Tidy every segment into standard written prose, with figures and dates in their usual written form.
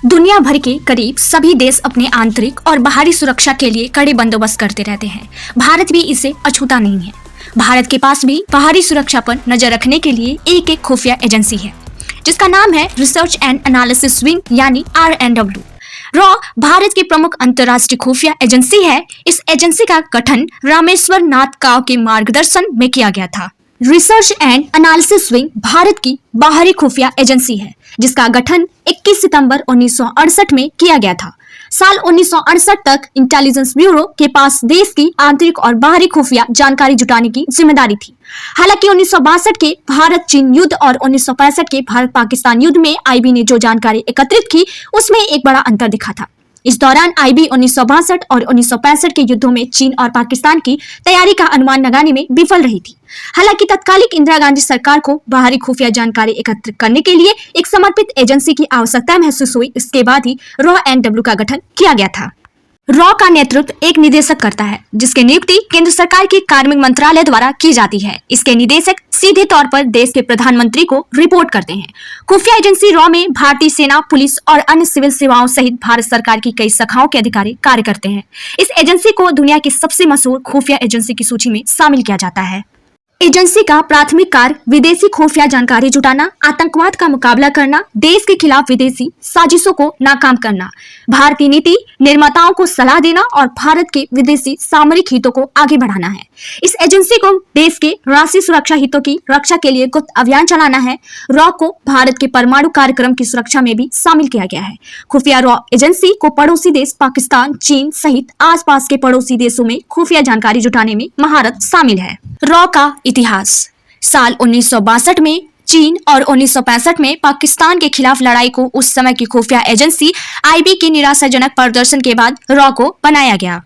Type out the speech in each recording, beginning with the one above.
दुनिया भर के करीब सभी देश अपने आंतरिक और बाहरी सुरक्षा के लिए कड़े बंदोबस्त करते रहते हैं। भारत भी इसे अछूता नहीं है। भारत के पास भी बाहरी सुरक्षा पर नजर रखने के लिए एक खुफिया एजेंसी है, जिसका नाम है रिसर्च एंड एनालिसिस विंग यानी RNW। रॉ भारत की प्रमुख अंतर्राष्ट्रीय खुफिया एजेंसी है। इस एजेंसी का गठन रामेश्वर नाथ काव के मार्गदर्शन में किया गया था। Research and analysis wing Bharat की बाहरी खुफिया एजेंसी है, जिसका गठन 21 सितंबर 1968 में किया गया था। साल 1968 तक इंटेलिजेंस ब्यूरो के पास देश की आंतरिक और बाहरी खुफिया जानकारी जुटाने की जिम्मेदारी थी। हालांकि 1962 के भारत चीन युद्ध और 1965 के भारत पाकिस्तान युद्ध में IB ने जो जानकारी एकत्रित की, उसमें एक बड़ा अंतर दिखा था। इस दौरान IB 1962 और 1965 के युद्धों में चीन और पाकिस्तान की तैयारी का अनुमान लगाने में विफल रही थी। हालांकि तत्कालिक इंदिरा गांधी सरकार को बाहरी खुफिया जानकारी एकत्रित करने के लिए एक समर्पित एजेंसी की आवश्यकता महसूस हुई। इसके बाद ही RNW का गठन किया गया था। रॉ का नेतृत्व एक निदेशक करता है, जिसकी नियुक्ति केंद्र सरकार के कार्मिक मंत्रालय द्वारा की जाती है। इसके निदेशक सीधे तौर पर देश के प्रधानमंत्री को रिपोर्ट करते हैं। खुफिया एजेंसी रॉ में भारतीय सेना, पुलिस और अन्य सिविल सेवाओं सहित भारत सरकार की कई शाखाओं के अधिकारी कार्य करते हैं। इस एजेंसी को दुनिया की सबसे मशहूर खुफिया एजेंसी की सूची में शामिल किया जाता है। एजेंसी का प्राथमिक कार्य विदेशी खुफिया जानकारी जुटाना, आतंकवाद का मुकाबला करना, देश के खिलाफ विदेशी साजिशों को नाकाम करना, भारतीय नीति निर्माताओं को सलाह देना और भारत के विदेशी सामरिक हितों को आगे बढ़ाना है। इस एजेंसी को देश के राष्ट्रीय सुरक्षा हितों की रक्षा के लिए गुप्त अभियान चलाना है। रॉ को भारत के परमाणु कार्यक्रम की सुरक्षा में भी शामिल किया गया है। खुफिया रॉ एजेंसी को पड़ोसी देश पाकिस्तान, चीन सहित आसपास के पड़ोसी देशों में खुफिया जानकारी जुटाने में महारत शामिल है। रॉ का इतिहास। साल 1962 में चीन और 1965 में पाकिस्तान के खिलाफ लड़ाई को उस समय की खुफिया एजेंसी IB के निराशाजनक प्रदर्शन के बाद रॉ को बनाया गया।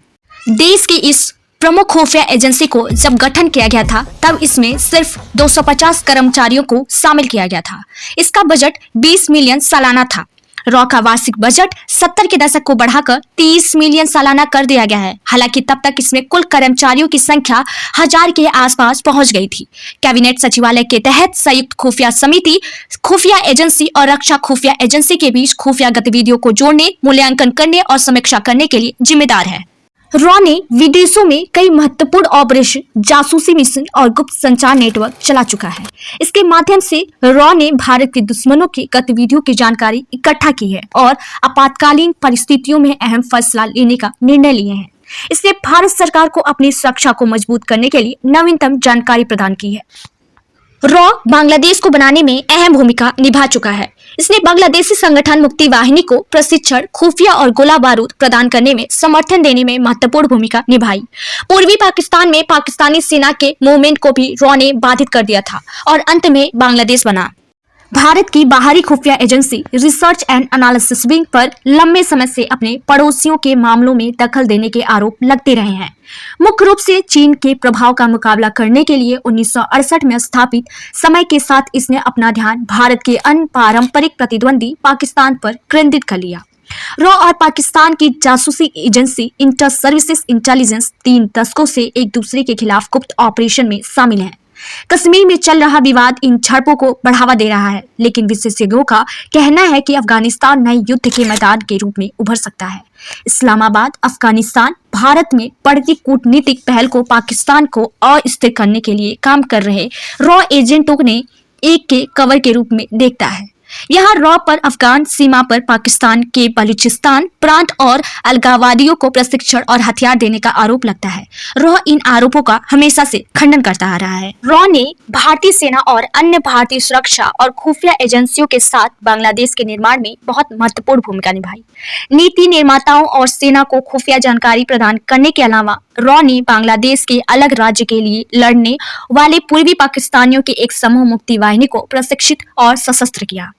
देश की इस प्रमुख खुफिया एजेंसी को जब गठन किया गया था, तब इसमें सिर्फ 250 कर्मचारियों को शामिल किया गया था। इसका बजट 20 मिलियन सालाना था। रॉ का वार्षिक बजट 70 के दशक को बढ़ाकर 30 मिलियन सालाना कर दिया गया है। हालांकि तब तक इसमें कुल कर्मचारियों की संख्या 1000 के आसपास पहुंच गई थी। कैबिनेट सचिवालय के तहत संयुक्त खुफिया समिति खुफिया एजेंसी और रक्षा खुफिया एजेंसी के बीच खुफिया गतिविधियों को जोड़ने, मूल्यांकन करने और समीक्षा करने के लिए जिम्मेदार है। रॉ ने विदेशों में कई महत्वपूर्ण ऑपरेशन, जासूसी मिशन और गुप्त संचार नेटवर्क चला चुका है। इसके माध्यम से रॉ ने भारत के दुश्मनों की गतिविधियों की जानकारी इकट्ठा की है और आपातकालीन परिस्थितियों में अहम फैसला लेने का निर्णय लिए हैं। इसने भारत सरकार को अपनी सुरक्षा को मजबूत करने के लिए नवीनतम जानकारी प्रदान की है। रॉ बांग्लादेश को बनाने में अहम भूमिका निभा चुका है। इसने बांग्लादेशी संगठन मुक्ति वाहिनी को प्रशिक्षण, खुफिया और गोला बारूद प्रदान करने में समर्थन देने में महत्वपूर्ण भूमिका निभाई। पूर्वी पाकिस्तान में पाकिस्तानी सेना के मूवमेंट को भी रॉ ने बाधित कर दिया था और अंत में बांग्लादेश बना। भारत की बाहरी खुफिया agency research and analysis wing पर लंबे समय से अपने पड़ोसियों के मामलों में दखल देने के आरोप लगते रहे हैं। मुख्य रूप से चीन के प्रभाव का मुकाबला करने के लिए 1968 में स्थापित समय के साथ इसने अपना ध्यान भारत के अन्य पारंपरिक प्रतिद्वंदी पाकिस्तान पर केंद्रित कर लिया। रॉ और पाकिस्तान की जासूसी एजेंसी इंटर सर्विसेज इंटेलिजेंस 3 दशकों से एक दूसरे के खिलाफ गुप्त ऑपरेशन में शामिल है। कश्मीर में चल रहा विवाद इन झड़पों को बढ़ावा दे रहा है, लेकिन विशेषज्ञों का कहना है कि अफगानिस्तान नए युद्ध के मैदान के रूप में उभर सकता है। इस्लामाबाद अफगानिस्तान भारत में बढ़ती कूटनीतिक पहल को पाकिस्तान को अस्थिर करने के लिए काम कर रहे रॉ एजेंटों ने एक के कवर के रूप में देखता है। यहाँ रॉ पर अफगान सीमा पर पाकिस्तान के बलूचिस्तान प्रांत और अलगाववादियों को प्रशिक्षण और हथियार देने का आरोप लगता है। रॉ इन आरोपों का हमेशा से खंडन करता आ रहा है। रॉ ने भारतीय सेना और अन्य भारतीय सुरक्षा और खुफिया एजेंसियों के साथ बांग्लादेश के निर्माण में बहुत महत्वपूर्ण भूमिका निभाई। नीति निर्माताओं और सेना को खुफिया जानकारी प्रदान करने के अलावा रॉ ने बांग्लादेश के अलग राज्य के लिए लड़ने वाले पूर्वी पाकिस्तानियों के एक समूह मुक्ति वाहिनी को प्रशिक्षित और सशस्त्र किया।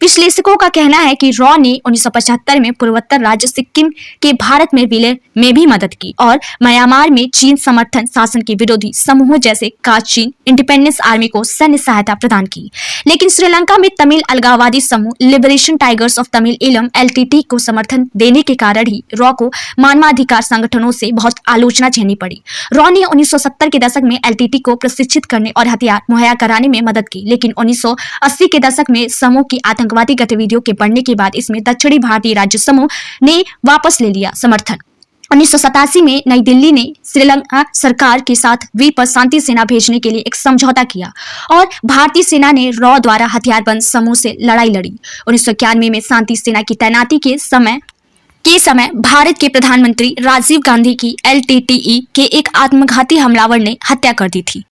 विश्लेषकों का कहना है कि रॉ ने 1975 में पूर्वोत्तर राज्य सिक्किम के भारत में विलय में भी मदद की और म्यांमार में चीन समर्थन शासन के विरोधी समूहों जैसे काचीन इंडिपेंडेंस आर्मी को सैन्य सहायता प्रदान की। लेकिन श्रीलंका में तमिल अलगाववादी समूह लिबरेशन टाइगर्स ऑफ तमिल इलम LTT को समर्थन देने के कारण ही रॉ को मानवाधिकार संगठनों से बहुत आलोचना झेलनी पड़ी। रॉ ने 1970 के दशक में LTT को प्रशिक्षित करने और हथियार मुहैया कराने में मदद की, लेकिन 1980 के दशक में समूह की की आतंकवादी गतिविधियों के बढ़ने के बाद इसमें दक्षिणी भारतीय राज्य समूह ने वापस ले लिया समर्थन। 1987 में नई दिल्ली ने श्रीलंका सरकार के साथ द्वीप पर शांति सेना भेजने के लिए एक समझौता किया और भारतीय सेना ने रॉ द्वारा हथियारबंद समूह से लड़ाई लड़ी। 1991 में शांति सेना की तैनाती के समय भारत के प्रधानमंत्री राजीव गांधी की LTTE के एक आत्मघाती हमलावर ने हत्या कर दी थी।